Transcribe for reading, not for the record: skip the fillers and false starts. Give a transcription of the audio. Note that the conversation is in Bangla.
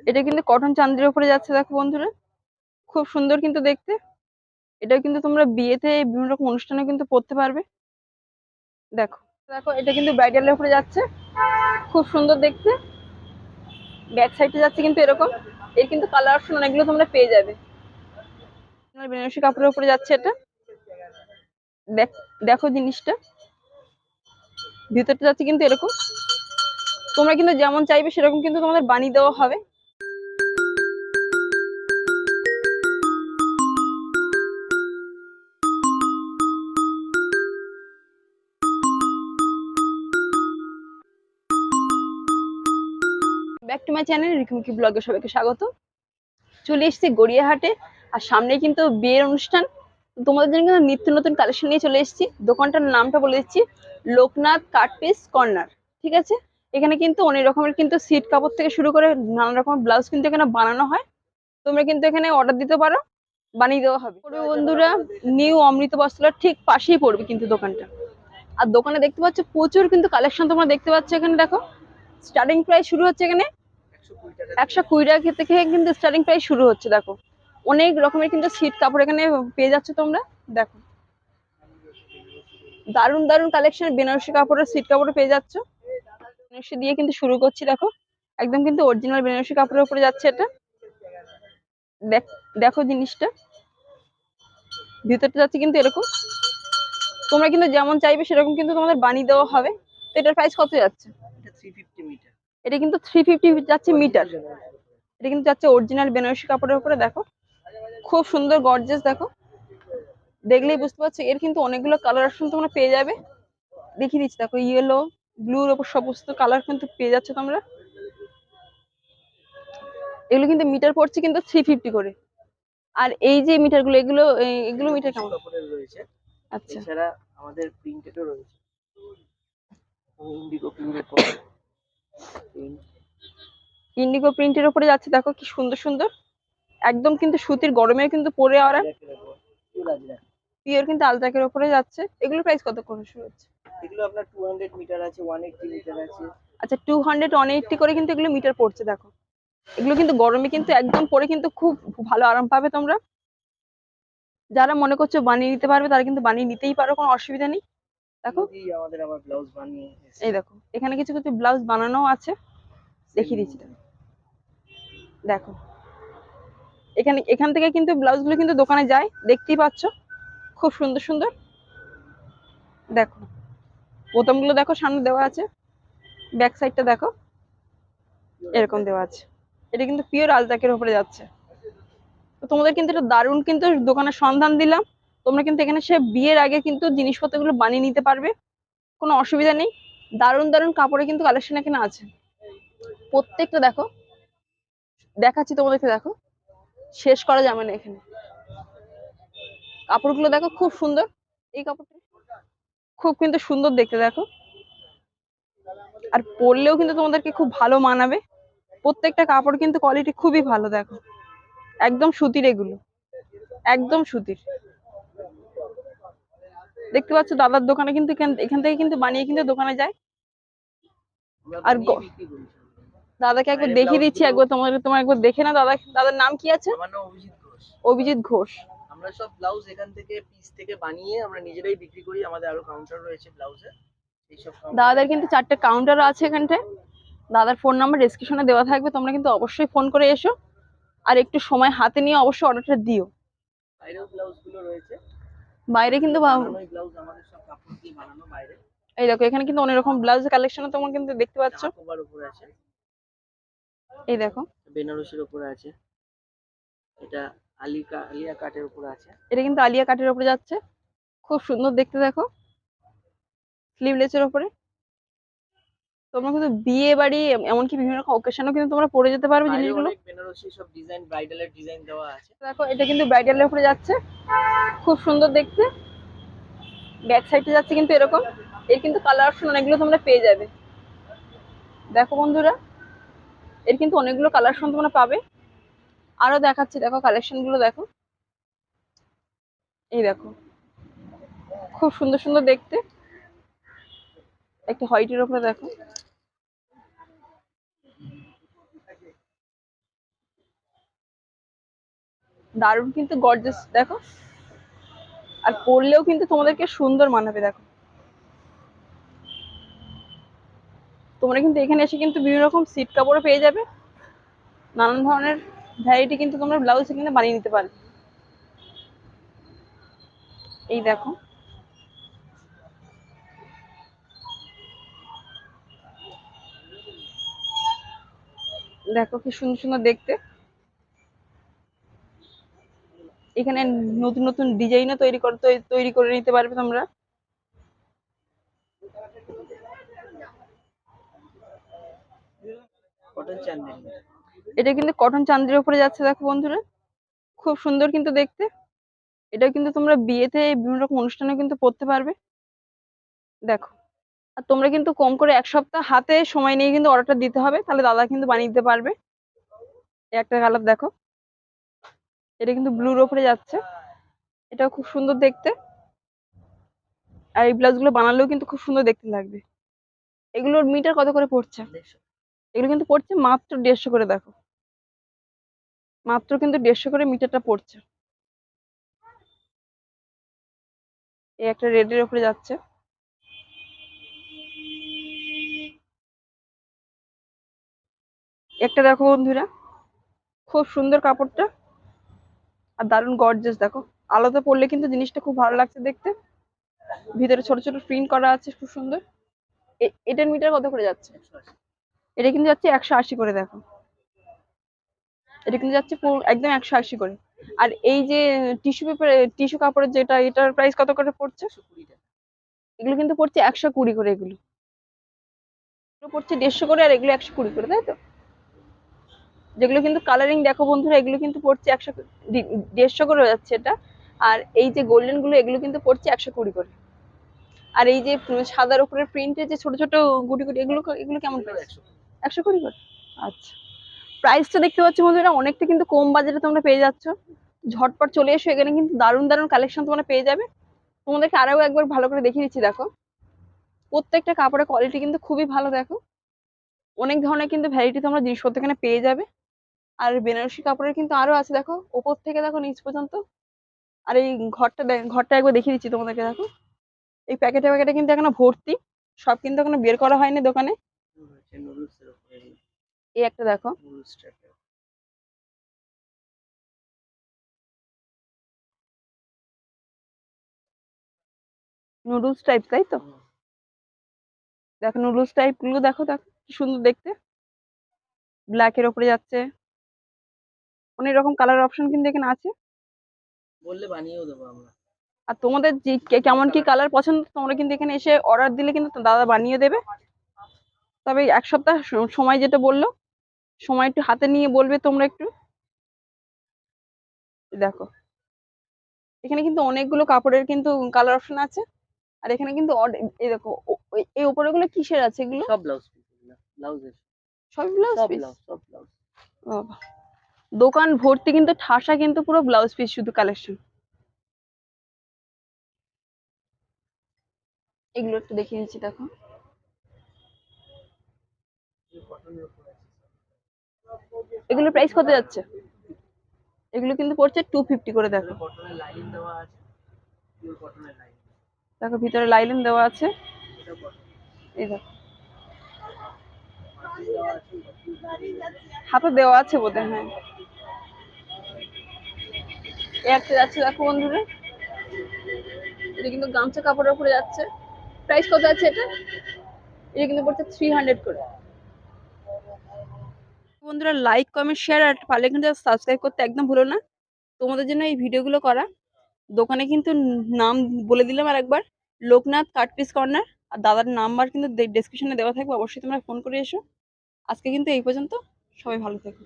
এটা কিন্তু কটন চান্দের উপরে যাচ্ছে দেখো বন্ধুরা, খুব সুন্দর কিন্তু দেখতে। এটা কিন্তু তোমরা বিয়েতে বিভিন্ন রকম অনুষ্ঠানে কিন্তু পরতে পারবে। দেখো দেখো এটা কিন্তু ব্রাইডালের উপরে যাচ্ছে, খুব সুন্দর দেখতে। ব্যাক সাইডে যাচ্ছে কিন্তু এরকম। এর কিন্তু কালার অপশন অনেকগুলো তোমরা পেয়ে যাবে। বেনারসি কাপড়ের উপরে যাচ্ছে এটা। দেখো জিনিসটা, ভিতরটা যাচ্ছে কিন্তু এরকম। তোমরা কিন্তু যেমন চাইবে সেরকম কিন্তু তোমাদের বানিয়ে দেওয়া হবে। ব্যাক টু মাই চ্যানেল রিকুমকি ব্লগে সবাইকে স্বাগত। চলে এসেছি গড়িয়াহাটে, আর সামনে কিন্তু বিয়ের অনুষ্ঠান। তোমাদের জন্য কিন্তু নিত্য নতুন কালেকশন নিয়ে চলে এসেছি। দোকানটার নামটা বলে দিচ্ছি, লোকনাথ কাট পিস কর্নার। ঠিক আছে, এখানে কিন্তু অনেক রকমের কিন্তু সিট কাপড় থেকে শুরু করে নানা রকমের ব্লাউজ কিন্তু এখানে বানানো হয়। তোমরা কিন্তু এখানে অর্ডার দিতে পারো, বানিয়ে দেওয়া হবে। বন্ধুরা, নিউ অমৃত বস্ত্রালয়ের ঠিক পাশেই পড়বে কিন্তু দোকানটা। আর দোকানে দেখতে পাচ্ছ প্রচুর কিন্তু কালেকশন তোমরা দেখতে পাচ্ছ। এখানে দেখো স্টার্টিং প্রাইস শুরু হচ্ছে এখানে 120 টাকা থেকে কিন্তু স্টার্টিং প্রাইস শুরু হচ্ছে। দেখো অনেক রকমের কিন্তু সিট কাপড় এখানে পেয়ে যাচ্ছে তোমরা। দেখো দারুন দারুন কালেকশন বেনারসি কাপড়ের সিট কাপড়ে পেয়ে যাচ্ছ। বেনারসি দিয়ে কিন্তু শুরু করছি। দেখো একদম কিন্তু অরিজিনাল বেনারসি কাপড়ের উপরে যাচ্ছে এটা। দেখো জিনিসটা, ভিতরটা যাচ্ছে কিন্তু এরকম। তোমরা কিন্তু যেমন চাইবে সেরকম কিন্তু তোমাদের বানিয়ে দেওয়া হবে। তো এটার প্রাইস কত যাচ্ছে? এটা কিন্তু 350 যাচ্ছে মিটার। এটা কিন্তু যাচ্ছে অরিজিনাল বেনারসি কাপড়ের উপরে। দেখো খুব সুন্দর গর্জিয়াস। দেখো দেখলেই বুঝতে পারছো এর কিন্তু অনেকগুলো কালার অপশন তোমরা পেয়ে যাবে। দেখিয়ে দিচ্ছি, দেখো ইয়েলো ব্লুর ওপর সমস্ত কালার কিন্তু পেয়ে যাচ্ছে তোমরা। এগুলো কিন্তু মিটার পড়ছে কিন্তু 350 করে। আর এই যে মিটার গুলো, এগুলো এগুলো মিটার কেমন রয়েছে? আচ্ছা, এছাড়া আমাদের প্রিন্টেডও রয়েছে, ইন্ডিগো প্রিন্টের ইন্ডিগো প্রিন্টের উপরে যাচ্ছে। দেখো কি সুন্দর সুন্দর, একদম কিন্তু সুতির, গরমে কিন্তু পরে আরাম। পিওর কিন্তু আলতাকের উপরে যাচ্ছে। এগুলোর প্রাইস কত করে শুরু হচ্ছে? এগুলো আপনার 200 মিটার আছে, 180 মিটার আছে। আচ্ছা 200 180 করে কিন্তু এগুলো মিটার পড়ছে। দেখো এগুলো কিন্তু গরমে কিন্তু একদম পরে কিন্তু খুব ভালো আরাম পাবে তোমরা। যারা মনে করছো বানিয়ে নিতে পারবে তারা কিন্তু বানিয়ে নিতেই পারো, কোনো অসুবিধা নেই। দেখো আমাদের আবার ব্লাউজ বানিয়ে, এই দেখো এখানে কিছু কিছু ব্লাউজ বানানো আছে, দেখিয়ে দিচ্ছি। দেখো এখান থেকে কিন্তু ব্লাউজ গুলো কিন্তু দোকানে যায়, দেখতেই পাচ্ছ খুব সুন্দর সুন্দর। দেখো বোতামগুলো দেখো সামনে দেওয়া আছে, ব্যাক সাইডটা দেখো এরকম দেওয়া আছে। এটা কিন্তু পিওর আলতাকের উপরে যাচ্ছে। তো তোমাদের কিন্তু এটা দারুণ কিন্তু দোকানের সন্ধান দিলাম। তোমরা কিন্তু এখানে সে বিয়ের আগে কিন্তু জিনিসপত্রগুলো বানিয়ে নিতে পারবে, কোনো অসুবিধা নেই। দারুণ দারুণ কাপড়ে কিন্তু কালেকশন এখানে আছে প্রত্যেকটা। দেখো দেখাচ্ছি তোমাদেরকে, দেখো শেষ করা যাবে না এখানে। কাপড়গুলো দেখো খুব সুন্দর। এই কাপড়টা খুব কিন্তু সুন্দর দেখতে। দেখো আর পরলেও কিন্তু তোমাদেরকে খুব ভালো মানাবে। প্রত্যেকটা কাপড় কিন্তু কোয়ালিটি খুবই ভালো। দেখো একদম সুতির, এগুলো একদম সুতির। দেখতে পাচ্ছ দাদার দোকানে কিন্তু এখান থেকে কিন্তু বানিয়ে কিন্তু দোকানে যায়। আর দাদাকে একবার দেখিয়ে দিচ্ছি, একবার তোমার একবার দেখে না। দাদার নাম কি আছে? আমার নাম অভিজিৎ ঘোষ। অভিজিৎ ঘোষ। আমরা সব ব্লাউজ এখান থেকে পিস থেকে বানিয়ে আমরা নিজেরাই বিক্রি করি। আমাদের আরো কাউন্টার রয়েছে ব্লাউজের। দাদাদের কিন্তু 4টে কাউন্টার আছে এখানটায়। দাদার ফোন নাম্বার ডেসক্রিপশনে দেওয়া থাকবে, তোমরা কিন্তু অবশ্যই ফোন করে এসো। আর একটু সময় হাতে নিয়ে অবশ্যই অর্ডারটা দিও। বাইরেও ব্লাউজ গুলো রয়েছে, বাইরে কিন্তু ব্লাউজ আমাদের সব কাপড় দিয়ে বানানো বাইরে। এই দেখো এখানে কিন্তু অনেক রকম ব্লাউজ কালেকশন তোমরা কিন্তু দেখতে পাচ্ছ। ওভার উপরে আছে, এই দেখো বেনারসির উপরে আছে। এটা আলিয়া কাটের উপরে আছে। এটা কিন্তু আলিয়া কাটের উপরে যাচ্ছে, খুব সুন্দর দেখতে। দেখো স্লিভলেসের উপরে। তোমরা কিন্তু বিয়ে বাড়ি এমনকি বিভিন্ন রকম অকেশনও কিন্তু তোমরা পরে যেতে পারবে জিনিসগুলো। বেনারসি সব ডিজাইন, ব্রাইডালের ডিজাইন দেওয়া আছে। দেখো এটা কিন্তু ব্রাইডালের উপরে যাচ্ছে, খুব সুন্দর দেখতে। ব্যাক সাইডে যাচ্ছে কিন্তু এরকম। এর কিন্তু কালার অপশন অনেকগুলো তোমরা পেয়ে যাবে। দেখো বন্ধুরা, এর কিন্তু অনেকগুলো কালার অপশন তোমরা পাবে। আরো দেখাচ্ছি, দেখো কালেকশন গুলো দেখো। এই দেখো খুব সুন্দর সুন্দর দেখতে। একটা হোয়াইটের উপরে দেখো, দারুণ কিন্তু গর্জাস দেখো, আর পরলেও কিন্তু তোমাদেরকে সুন্দর মানাবে। দেখো তোমরা কিন্তু এখানে এসে কিন্তু বিভিন্ন রকম সিট কাপড়ও পেয়ে যাবে, নানান ধরনের ভ্যারাইটি কিন্তু তোমরা ব্লাউজ এখানে বানিয়ে নিতে পারবে। এই দেখো, দেখো কি সুন্দর সুন্দর দেখতে। এখানে নতুন নতুন ডিজাইনও তৈরি করে নিতে পারবে তোমরা। এটা কিন্তু কটন চান্দের উপরে যাচ্ছে দেখো বন্ধুরা, খুব সুন্দর কিন্তু দেখতে। এটা কিন্তু তোমরা বিয়েতে বিভিন্ন রকম অনুষ্ঠানে কিন্তু পরতে পারবে। দেখো, আর তোমরা কিন্তু কম করে 1 সপ্তাহ হাতে সময় নিয়ে কিন্তু অর্ডারটা দিতে হবে, তাহলে দাদা কিন্তু বানিয়ে দিতে পারবে। এই একটা কালার দেখো, এটা কিন্তু ব্লুর ওপরে যাচ্ছে, এটাও খুব সুন্দর দেখতে। আর এই ব্লাউজ গুলো বানালেও কিন্তু খুব সুন্দর দেখতে লাগবে। এগুলোর মিটার কত করে পড়ছে? এগুলো কিন্তু পড়ছে মাত্র 150 করে। দেখো মাত্র কিন্তু 150 করে মিটারটা পড়ছে। এই একটা রেডের উপরে যাচ্ছে, একটা দেখো বন্ধুরা, খুব সুন্দর কাপড়টা আর দারুণ গর্জাস। দেখো আলোতে পড়লে কিন্তু জিনিসটা খুব ভালো লাগছে দেখতে, ভিতরে ছোট ছোট প্রিন্ট করা আছে খুব সুন্দর। এটার মিটার কত করে যাচ্ছে? এটা কিন্তু যাচ্ছে 180 করে। দেখো এটা কিন্তু যাচ্ছে একদম 180 করে। আর এই যে টিস্যু পেপার, টিস্যু কাপড়ের যেটা, এটার প্রাইস কত করে পড়ছে? এগুলো কিন্তু পড়ছে 120 করে। এগুলো পড়ছে 150 করে, আর এগুলো 120 করে, তাই তো? যেগুলো কিন্তু কালারিং দেখো বন্ধুরা, এগুলো কিন্তু পড়ছে 150 করে যাচ্ছে এটা। আর এই যে গোল্ডেন গুলো, এগুলো কিন্তু পড়ছে 120 করে। আর এই যে সাদার উপরে প্রিন্টের যে ছোট ছোট গুটি গুটি, এগুলো এগুলো কেমন প্রাইস? 120 করে। আচ্ছা, প্রাইসটা দেখতে পাচ্ছ বন্ধুরা, অনেকটা কিন্তু কম বাজেটে তোমরা পেয়ে যাচ্ছ। ঝটপট চলে এসো, এখানে কিন্তু দারুণ দারুণ কালেকশন তোমরা পেয়ে যাবে। তোমাদেরকে আরো একবার ভালো করে দেখিয়ে দিচ্ছি। দেখো প্রত্যেকটা কাপড়ের কোয়ালিটি কিন্তু খুবই ভালো। দেখো অনেক ধরনের কিন্তু ভ্যারাইটি তোমরা জিনিসপত্র এখানে পেয়ে যাবে। আর বেনারসি কাপড়ের কিন্তু আরো আছে, দেখো ওপর থেকে দেখো নিচ পর্যন্ত। আর এই ঘরটা একবার দেখিয়ে দিচ্ছি তোমাদেরকে। দেখো এই প্যাকেটে প্যাকেটে কিন্তু এখনো ভর্তি, সব কিন্তু এখনো বের করা হয়নি দোকানে। এই একটা দেখো, নুডলস টাইপ, তাই তো? দেখো নুডলস টাইপ গুলো দেখো, দেখো কি সুন্দর দেখতে, ব্ল্যাক এর উপরে যাচ্ছে। অনেক রকম কালার অপশন কিন্তু এখানে আছে, বললে বানিয়েও দেবো আমরা। আর তোমাদের যে কেমন কি কালার পছন্দ, তোমরা কিন্তু এখানে এসে অর্ডার দিলে কিন্তু দাদা বানিয়ে দেবে। তবে 1 সপ্তাহ সময় যেটা বললো, সময় একটু হাতে নিয়ে বলবে তোমরা একটু। দেখো এখানে কিন্তু অনেকগুলো কাপড়ের কিন্তু কালার অপশন আছে। আর এখানে কিন্তু এই দেখো এই উপরে গুলো কিসের আছে? এগুলো সব ব্লাউজ পিস, ব্লাউজের সব ব্লাউজ পিস। সব ব্লাউজ। দোকান ভর্তি কিন্তু ঠাসা কিন্তু পুরো ব্লাউজ পিস শুধু কালেকশন। এগুলো একটু দেখিয়ে দিচ্ছি। দেখো এগুলোর প্রাইস কত যাচ্ছে? এগুলো কিন্তু পড়ছে 250 করে। দেখো দেখো ভিতরে লাইলিন দেওয়া আছে। এই দেখো হাতে দেওয়া আছে বোধহয়, হ্যাঁ। একটা যাচ্ছে দেখো বন্ধুরা, এটা কিন্তু গামছা কাপড়ের উপরে যাচ্ছে। প্রাইস কত আছে এটা? এটা কিন্তু পড়ছে 300 করে। বন্ধুরা লাইক কমেন্ট শেয়ার আর পারলে কিন্তু সাবস্ক্রাইব করতে একদম ভুলো না। তোমাদের জন্য এই ভিডিওগুলো করা। দোকানে কিন্তু নাম বলে দিলাম আর একবার, লোকনাথ কাট পিস কর্নার। আর দাদার নাম্বার কিন্তু ডেসক্রিপশনে দেওয়া থাকবে, অবশ্যই তোমরা ফোন করে এসো। আজকে কিন্তু এই পর্যন্ত, সবাই ভালো থেকো।